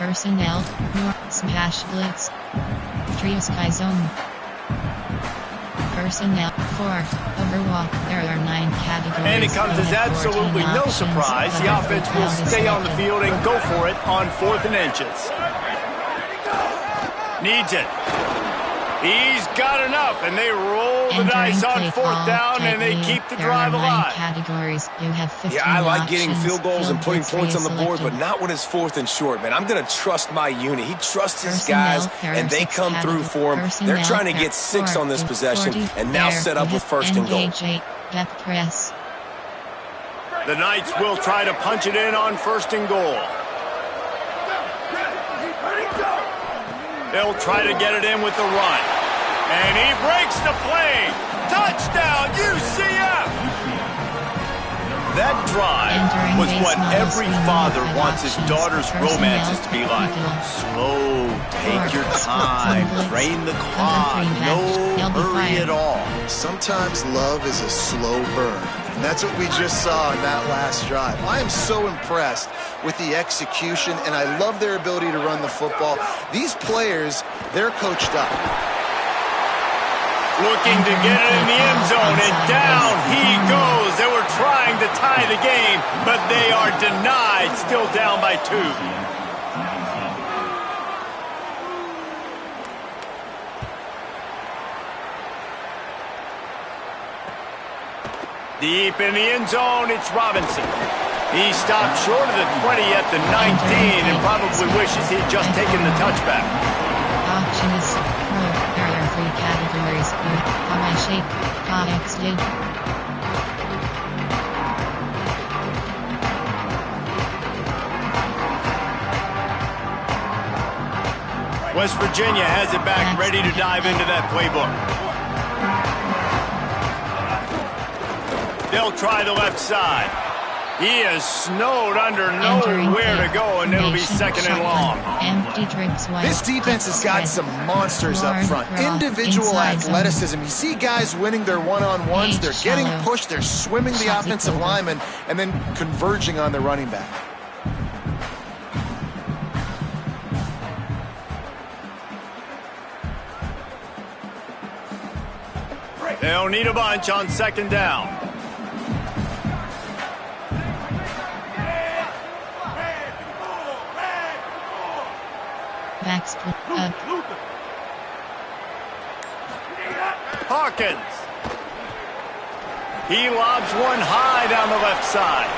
Personnel, Smash Blitz. Trio Sky Zone. Personnel, 4, Overwalk. There are 9 categories. And it comes as absolutely no surprise. The offense will stay on the field and go for it on 4th and inches. Needs it. He's got enough, and they roll the dice on 4th down, and they keep the drive alive. Categories. You have 15 I like getting options. field goals and putting points on the board, but not when it's 4th and short, man. I'm going to trust my unit. He trusts his guys, and they come through for him. They're trying to get 6 on this possession and now set up with 1st and goal. Press. The Knights will try to punch it in on 1st and goal. They'll try to get it in with the run. And he breaks the play. Touchdown, UCF! That drive was what every father wants his daughter's romances to be like. Slow, take your time, drain the clock, no hurry at all. Sometimes love is a slow burn. And that's what we just saw in that last drive. I am so impressed with the execution, and I love their ability to run the football. These players, they're coached up. Looking to get it in the end zone, and down he goes. They were trying to tie the game, but they are denied, still down by 2. Deep in the end zone, it's Robinson. He stopped short of the 20 at the 19 and probably wishes he'd just taken the touchback. Options. Pro. There are 3 categories. How I shape. How X did. West Virginia has it back, ready to dive into that playbook. They'll try the left side. He is snowed under nowhere to go, and it'll be 2nd and long. This defense has got some monsters up front. Individual athleticism. You see guys winning their one-on-ones. They're getting pushed. They're swimming the offensive lineman and then converging on the running back. They'll need a bunch on 2nd down. Hawkins. He lobs one high down the left side.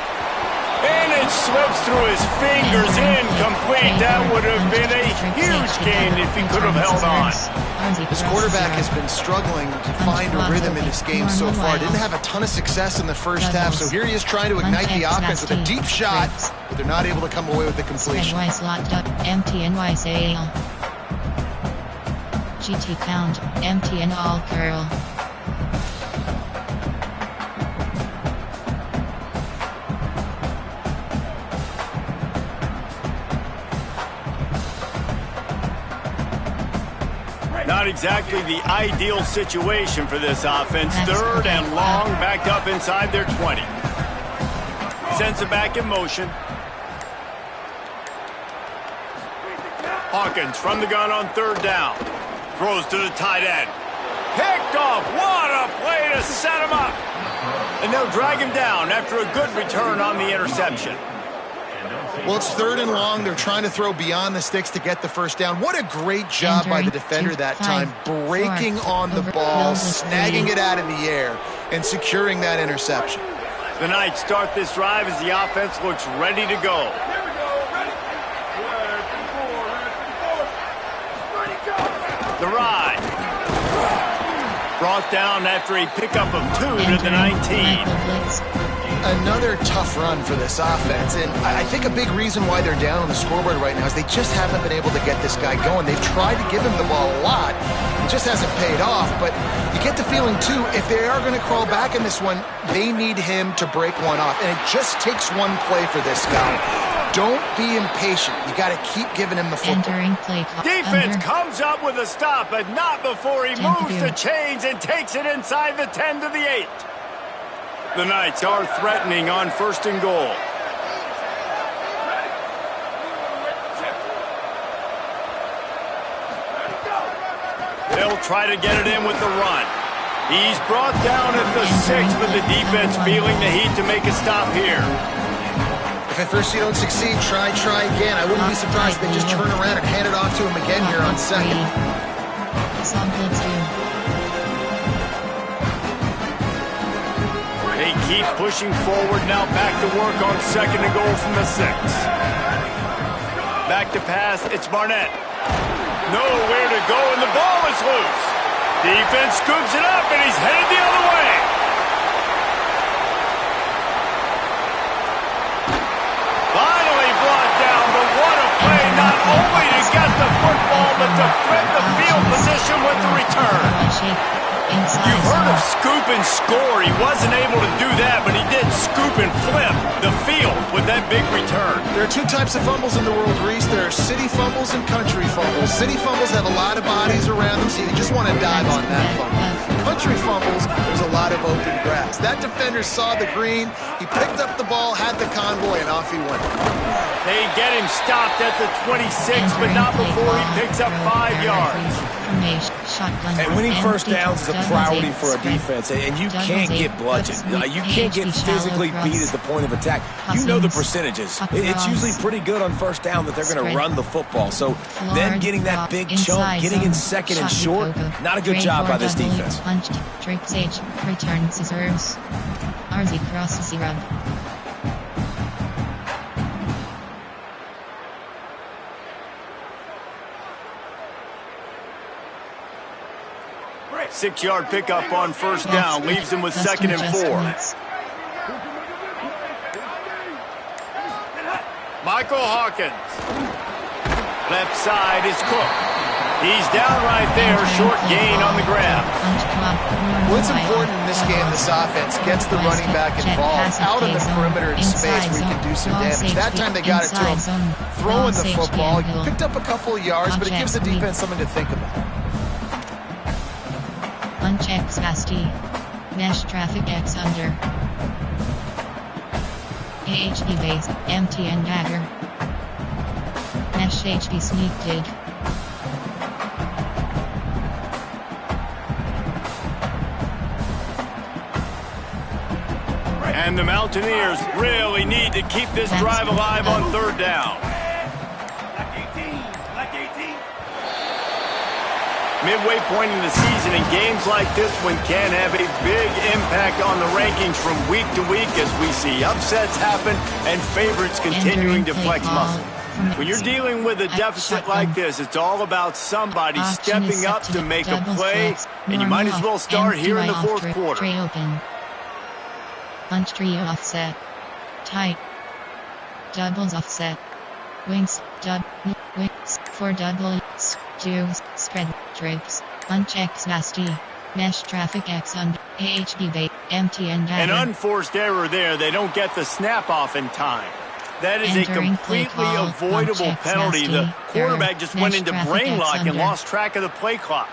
And it slips through his fingers, incomplete. That would have been a huge gain if he could have held on. This quarterback has been struggling to find a rhythm in this game so far. Didn't have a ton of success in the first half, so here he is trying to ignite the offense with a deep shot, but they're not able to come away with the completion. GT count, empty and all curl. Not exactly the ideal situation for this offense. 3rd and long, backed up inside their 20. Sends it back in motion. Hawkins from the gun on 3rd down. Throws to the tight end. Picked off. What a play to set him up. And they'll drag him down after a good return on the interception. Well, it's 3rd and long. They're trying to throw beyond the sticks to get the 1st down. What a great job by the defender that time, breaking on the ball, snagging it out in the air, and securing that interception. The Knights start this drive as the offense looks ready to go. The ride. Brought down after a pickup of 2 to the 19. Another tough run for this offense, and I think a big reason why they're down on the scoreboard right now is they just haven't been able to get this guy going. They've tried to give him the ball a lot. It just hasn't paid off, but you get the feeling, too, if they are going to crawl back in this one, they need him to break one off, and it just takes one play for this guy. Don't be impatient. You got to keep giving him the football. Defense comes up with a stop, but not before he moves the chains and takes it inside the 10 to the 8. The Knights are threatening on 1st and goal. They'll try to get it in with the run. He's brought down at the 6, but the defense feeling the heat to make a stop here. If at first you don't succeed, try again. I wouldn't be surprised if they just turn around and hand it off to him again here on second. They keep pushing forward now, back to work on second and goal from the 6. Back to pass, it's Barnett. Nowhere to go, and the ball is loose. Defense scoops it up, and he's headed the other way. Finally brought down, but what a play, not only to get the football, but to thread the field position with the return. You've heard of scoop and score. He wasn't able to do that, but he did scoop and flip the field with that big return. There are two types of fumbles in the world, Reese. There are city fumbles and country fumbles. City fumbles have a lot of bodies around them, so you just want to dive on that fumble. Country fumbles, there's a lot of open grass. That defender saw the green, he picked up the ball, had the convoy, and off he went. They get him stopped at the 26, but not before he picks up 5 yards. And winning first downs is a priority for a defense, and you can't get bludgeoned. You can't get physically beat at the point of attack. You know the percentages. It's usually pretty good on first down that they're going to run the football. So then getting that big chunk, getting in second and short, not a good job by this defense. Drake Sage return scissors. RZ crosses the run. Six-yard pickup on first down, leaves them with second and 4. Michael Hawkins. Left side is Cook. He's down right there, short gain on the grab. What's important in this game, this offense gets the running back involved, out in the perimeter in space where he can do some damage. That time they got it to him, throwing the football. He picked up a couple of yards, but it gives the defense something to think about. Punch X Fasti. Mesh traffic X under. AHD base, empty and dagger. Mesh HB sneak dig. And the Mountaineers really need to keep this drive alive on third down. Midway point in the season, and games like this one can have a big impact on the rankings from week to week as we see upsets happen and favorites continuing to flex muscle. When you're dealing with a deficit like this, it's all about somebody stepping up to make a play, and you might as well start here in the fourth quarter. Punch tree offset. Tight. Doubles offset. Wings. Wings. For double. Juice. Spread. Drapes. Punch X nasty. Mesh traffic X under. AHB bait. Empty and dagger. An unforced error there. They don't get the snap off in time. That is a completely avoidable penalty. The quarterback just went into brain lock and lost track of the play clock.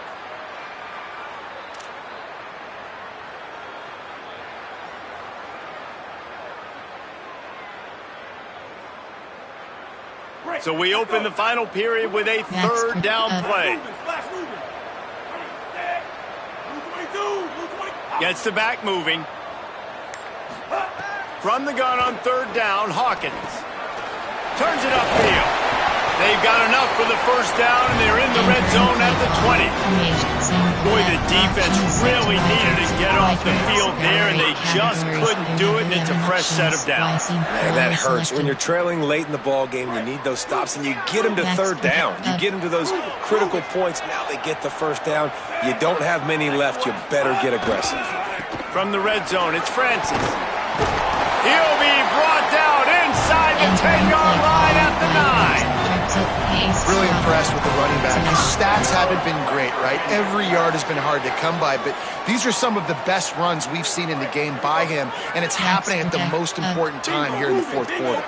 So we open the final period with a third down play. Gets the back moving. From the gun on third down, Hawkins. Turns it upfield. They've got enough for the first down, and they're in the red zone at the 20. Boy, the defense really needed to get off the field there, and they just couldn't do it, and it's a fresh set of downs. Man, that hurts. When you're trailing late in the ball game, you need those stops, and you get them to third down. You get them to those critical points. Now they get the first down. You don't have many left. You better get aggressive. From the red zone, it's Francis. He'll be brought down inside the 10-yard line at the 9. Really impressed with the running back. His stats haven't been great, right? Every yard has been hard to come by, but these are some of the best runs we've seen in the game by him, and it's happening at the most important time here in the fourth quarter.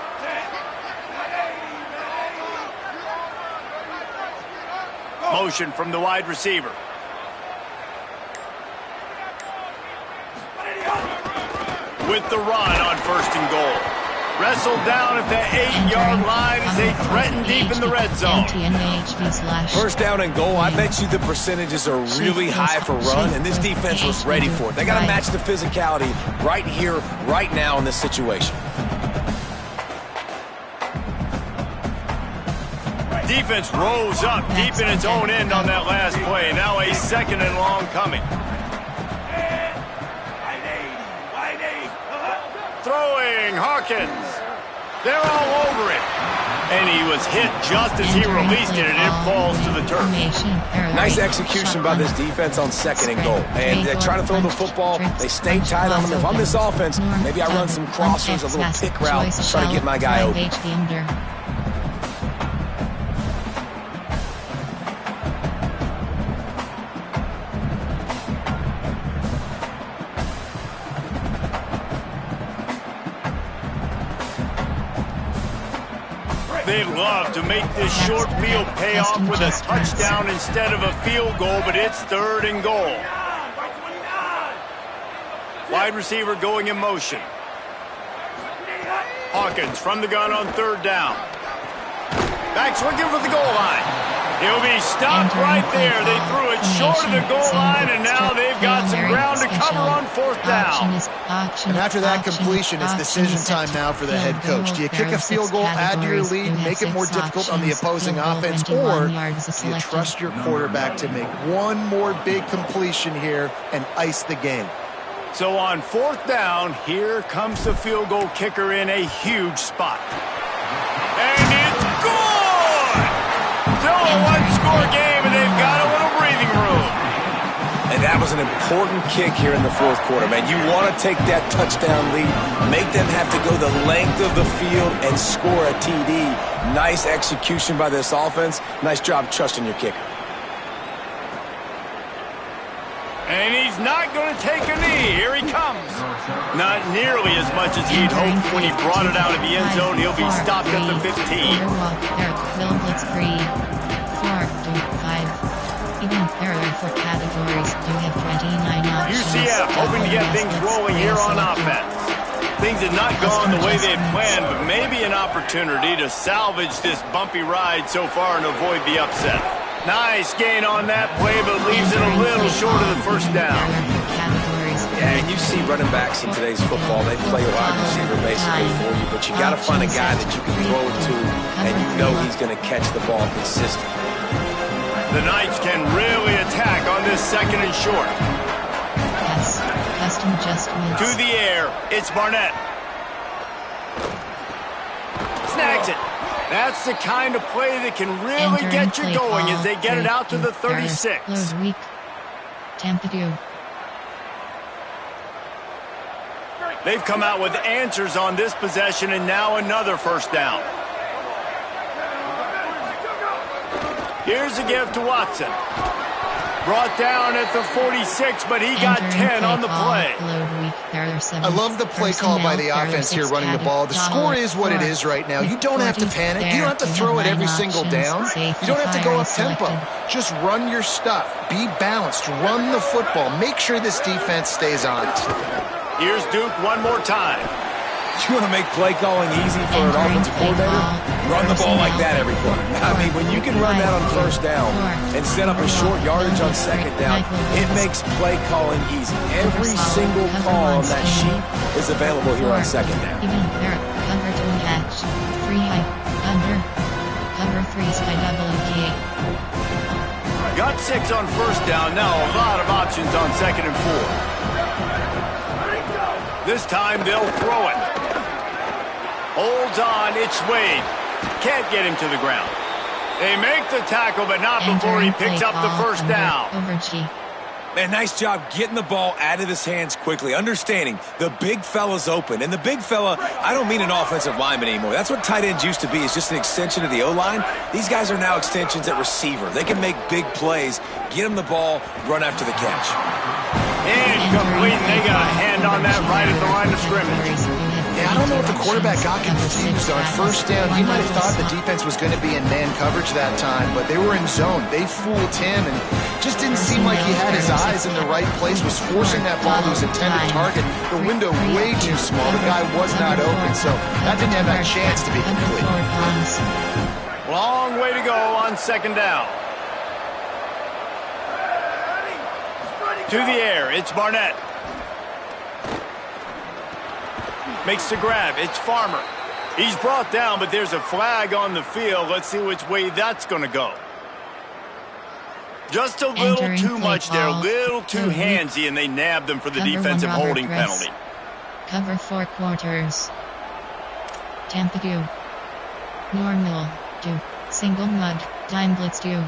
Motion from the wide receiver. With the run on first and goal. Wrestled down at the 8-yard line as they threaten deep in the red zone. First down and goal, I bet you the percentages are really high for run, and this defense was ready for it. They got to match the physicality right here, right now in this situation. Defense rose up deep in its own end on that last play. Now a 2nd and long coming. Throwing, Hawkins. They're all over it. And he was hit just as he released it, and it falls to the turf. Nice execution by this defense on 2nd and goal. And they try to throw the football. They stay tight on them. If I'm this offense, maybe I run some crossers, a little pick route, try to get my guy open. They'd love to make this short field pay off with a touchdown instead of a field goal, but it's 3rd and goal. Wide receiver going in motion. Hawkins from the gun on 3rd down. Back swinging for the goal line. He'll be stopped right there. They threw it short of the goal line, and now they've got some ground to cover on 4th down. And after that completion, it's decision time now for the head coach. Do you kick a field goal, add to your lead, make it more difficult on the opposing offense, or do you trust your quarterback to make one more big completion here and ice the game? So on 4th down, here comes the field goal kicker in a huge spot. And it's good! Still a one-score game, and they've got a little breathing room. And that was an important kick here in the 4th quarter, man. You want to take that touchdown lead, make them have to go the length of the field and score a TD. Nice execution by this offense. Nice job trusting your kicker. And he's not going to take a knee. Here he comes. Not nearly as much as he'd hoped when he brought it out of the end zone. He'll be stopped at the 15. UCF hoping to get things rolling here on offense. Things had not gone the way they had planned, but maybe an opportunity to salvage this bumpy ride so far and avoid the upset. Nice gain on that play, but leaves it a little short of the 1st down. Yeah, and you see running backs in today's football, they play wide receiver basically for you, but you got to find a guy that you can throw it to, and you know he's going to catch the ball consistently. The Knights can really attack on this 2nd and short. Yes, custom adjustments. To the air, it's Barnett. Snags it. That's the kind of play that can really get you going as they get it out to the 36. They've come out with answers on this possession, and now another 1st down. Here's a give to Watson. Brought down at the 46, but he got 10 on the play. I love the play call by the offense here running the ball. The score is what it is right now. You don't have to panic. You don't have to throw it every single down. You don't have to go up-tempo. Just run your stuff. Be balanced. Run the football. Make sure this defense stays honest. Here's Duke one more time. You want to make play calling easy for an offensive coordinator? Run the ball like that every play. I mean, when you can run that on 1st down and set up a short yardage on 2nd down, it makes play calling easy. Every single call on that sheet is available here on 2nd down. Got 6 on 1st down. Now a lot of options on 2nd and 4. This time they'll throw it. Holds on, it's Wade. Can't get him to the ground. They make the tackle, but not before he picks up the 1st down. Man, nice job getting the ball out of his hands quickly, understanding the big fella's open. And the big fella, I don't mean an offensive lineman anymore. That's what tight ends used to be, is just an extension of the O-line. These guys are now extensions at receiver. They can make big plays, get him the ball, run after the catch. Incomplete. They got a hand on that right at the line of scrimmage. Yeah, I don't know if the quarterback got confused on first down. He might have thought the defense was going to be in man coverage that time, but they were in zone. They fooled him and just didn't seem like he had his eyes in the right place, was forcing that ball to his intended target. The window way too small. The guy was not open, so that didn't have that chance to be complete. Long way to go on second down. To the air, it's Barnett. Makes the grab, it's Farmer. He's brought down, but there's a flag on the field. Let's see which way that's going to go. Just a little too much there, a little too handsy, and they nabbed them for the defensive holding penalty. Cover 4 quarters. Tampa do. Normal do. Single mud. Dime blitz do.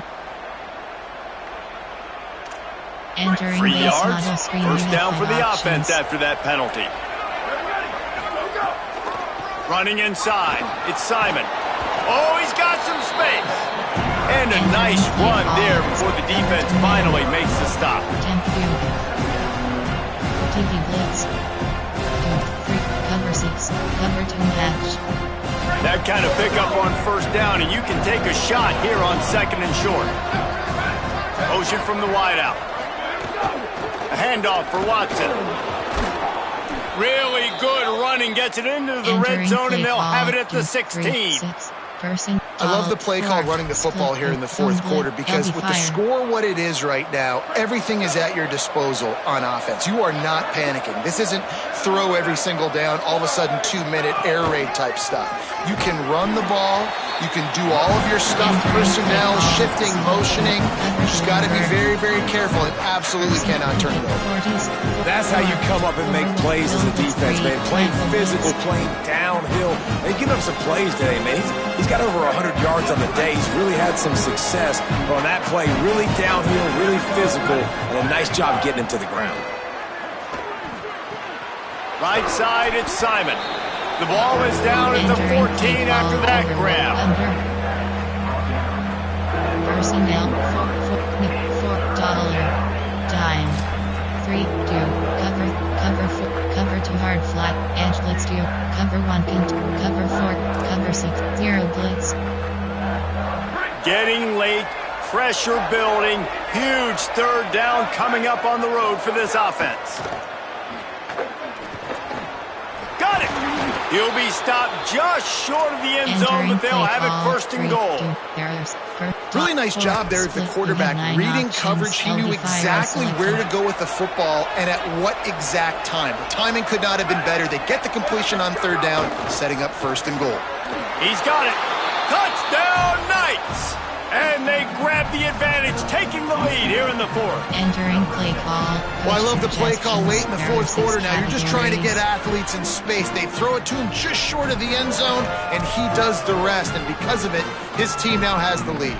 Entering 3 base yards. model screen. First down for the offense after that penalty. Running inside. It's Simon. Oh, he's got some space. And a nice run there before the defense finally makes the stop. Tampa do. TV blitz. Cover 6. Cover 2 match. That kind of pickup on first down, and you can take a shot here on second and short. Motion from the wideout. A handoff for Watson. Really good running, gets it into the red zone, and they'll have it at the 16. I love the play call running the football here in the fourth quarter because with the score what it is right now, everything is at your disposal on offense. You are not panicking. This isn't throw every single down, all of a sudden 2-minute air raid type stuff. You can run the ball. You can do all of your stuff, personnel, shifting, motioning. You just got to be very, very careful and absolutely cannot turn it over. That's how you come up and make plays as a defense, man. Playing physical, playing downhill. They give up some plays today, man. He's got over 100 yards on the day. He's really had some success on that play. Really downhill, really physical, and a nice job getting him to the ground. Right side, it's Simon. The ball is down at the 14 after that grab. Personnel, $4 dime. 3 do. Cover 2 hard flat. Edge blitz do. Cover 1 can. Cover 4. Cover 6. 0 blitz. Getting late. Pressure building. Huge third down coming up on the road for this offense. Got it. He'll be stopped just short of the end zone, but they'll have it first and goal. Really nice job there at the quarterback. Reading coverage, he knew exactly where to go with the football and at what exact time. The timing could not have been better. They get the completion on third down, setting up first and goal. He's got it. Touchdown, Knights! And they grab the advantage, taking the lead here in the fourth. Entering play call. Well, I love the play call late in the fourth quarter now. You're just trying to get athletes in space. They throw it to him just short of the end zone, and he does the rest. And because of it, his team now has the lead.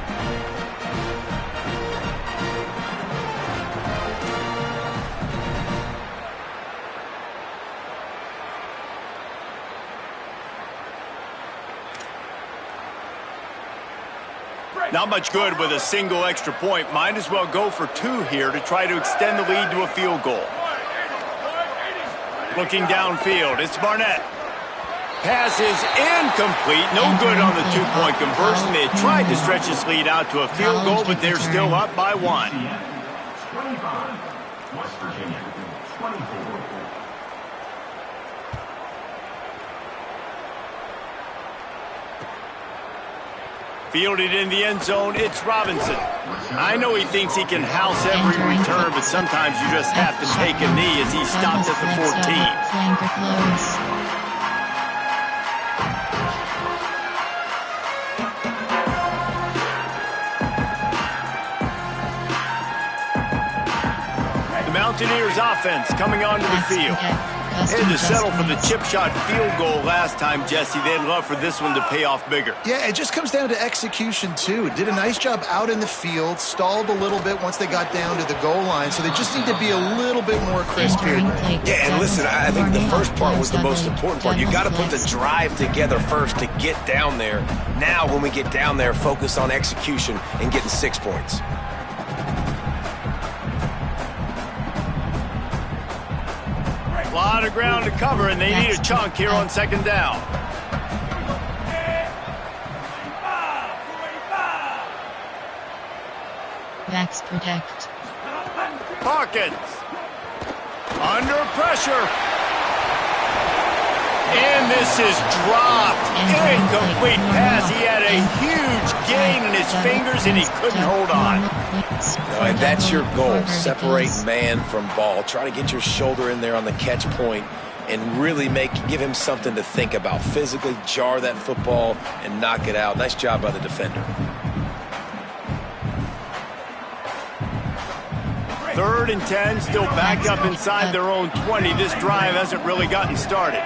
Not much good with a single extra point. Might as well go for 2 here to try to extend the lead to a field goal. Looking downfield, it's Barnett. Pass is incomplete. No good on the 2-point conversion. They tried to stretch this lead out to a field goal, but they're still up by 1. 25, West Virginia, 24. Fielded in the end zone, it's Robinson. I know he thinks he can house every return, but sometimes you just have to take a knee as he stops at the 14. Mountaineers offense coming onto the field. Had to settle for the chip shot field goal last time, Jesse. They'd love for this one to pay off bigger. Yeah, it just comes down to execution, too. Did a nice job out in the field, stalled a little bit once they got down to the goal line, so they just need to be a little bit more crisp here. Yeah, and listen, I think the first part was the most important part. You got to put the drive together first to get down there. Now, when we get down there, focus on execution and getting 6 points. lot of ground to cover, and they need a chunk here on second down. Backs protect. Hawkins. Under pressure. And this is dropped. Incomplete pass. He had a huge gain in his fingers, and he couldn't hold on. And that's your goal. Separate man from ball. Try to get your shoulder in there on the catch point and really give him something to think about. Physically jar that football and knock it out. Nice job by the defender. 3rd and 10, still back up inside their own 20. This drive hasn't really gotten started.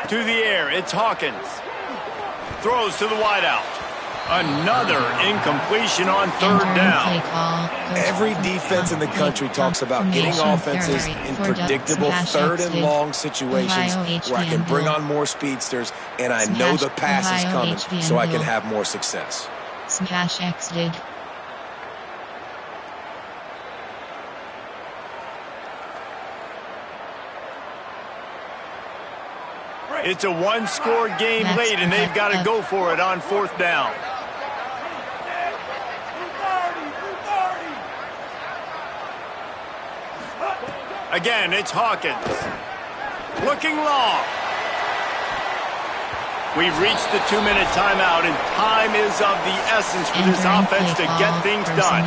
To the air, it's Hawkins. Throws to the wideout. Another incompletion on 3rd down. Every defense in the country talks about getting offenses in predictable 3rd and long situations where I can bring on more speedsters and I know the pass is coming so I can have more success. Smash X did. It's a one-score game late, and they've got to go for it on 4th down. Again, it's Hawkins. Looking long. We've reached the 2-minute timeout, and time is of the essence for this offense to get things done.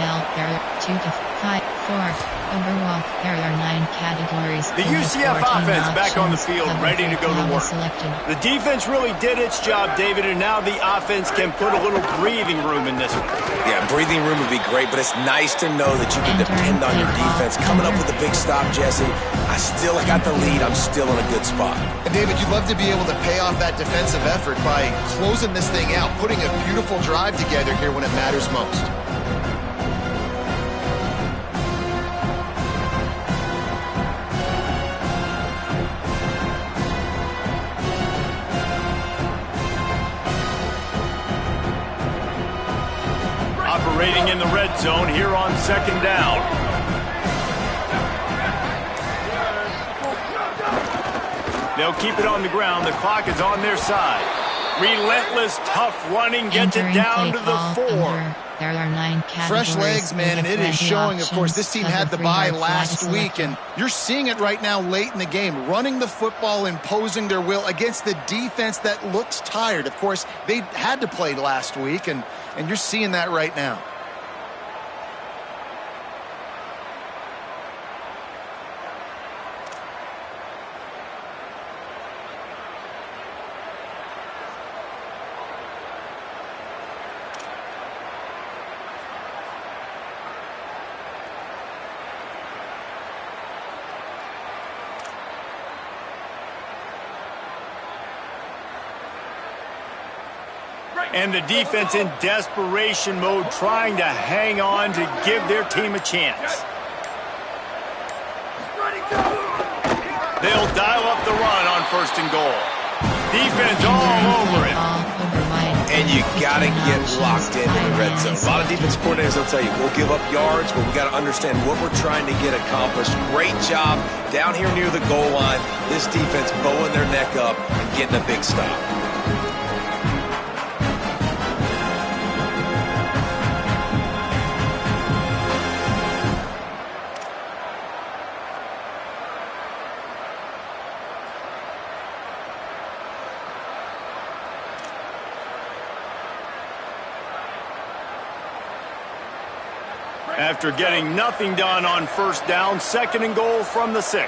2 to 5, 4. Overwalk. There are 9 categories. The UCF offense back on the field, ready to go to work. The defense really did its job, David, and now the offense can put a little breathing room in this one. Yeah, breathing room would be great, but it's nice to know that you can depend on your defense. Coming up with a big stop, Jesse. I still got the lead. I'm still in a good spot. And David, you'd love to be able to pay off that defensive effort by closing this thing out, putting a beautiful drive together here when it matters most. Operating in the red zone here on 2nd down. They'll keep it on the ground. The clock is on their side. Relentless, tough running gets it down to the 4. There are 9 categories. Fresh legs, man, and it is showing, of course, this team had the bye last week, and you're seeing it right now late in the game, running the football, imposing their will against the defense that looks tired. Of course, they had to play last week, and you're seeing that right now. And the defense in desperation mode, trying to hang on to give their team a chance. They'll dial up the run on 1st and goal. Defense all over it. And you got to get locked into the red zone. A lot of defense coordinators will tell you, we'll give up yards, but we got to understand what we're trying to get accomplished. Great job down here near the goal line. This defense bowing their neck up and getting a big stop. After getting nothing done on 1st down, 2nd and goal from the 6.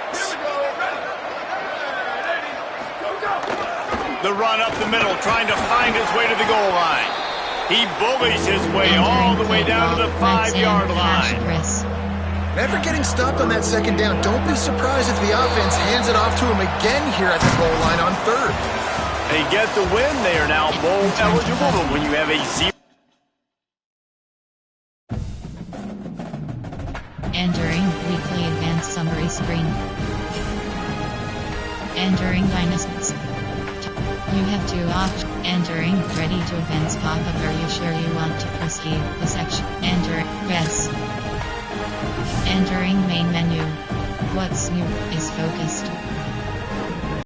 The run up the middle, trying to find his way to the goal line. He bullies his way all the way down to the 5-yard line. After getting stopped on that 2nd down, don't be surprised if the offense hands it off to him again here at the goal line on 3rd. They get the win. They are now bowl eligible, but when you have a 0. Entering weekly advanced summary screen. Entering dynasties. You have 2 options. Entering ready to advance pop-up. Are you sure you want to proceed? The section. Enter. Yes. Entering main menu. What's new is focused.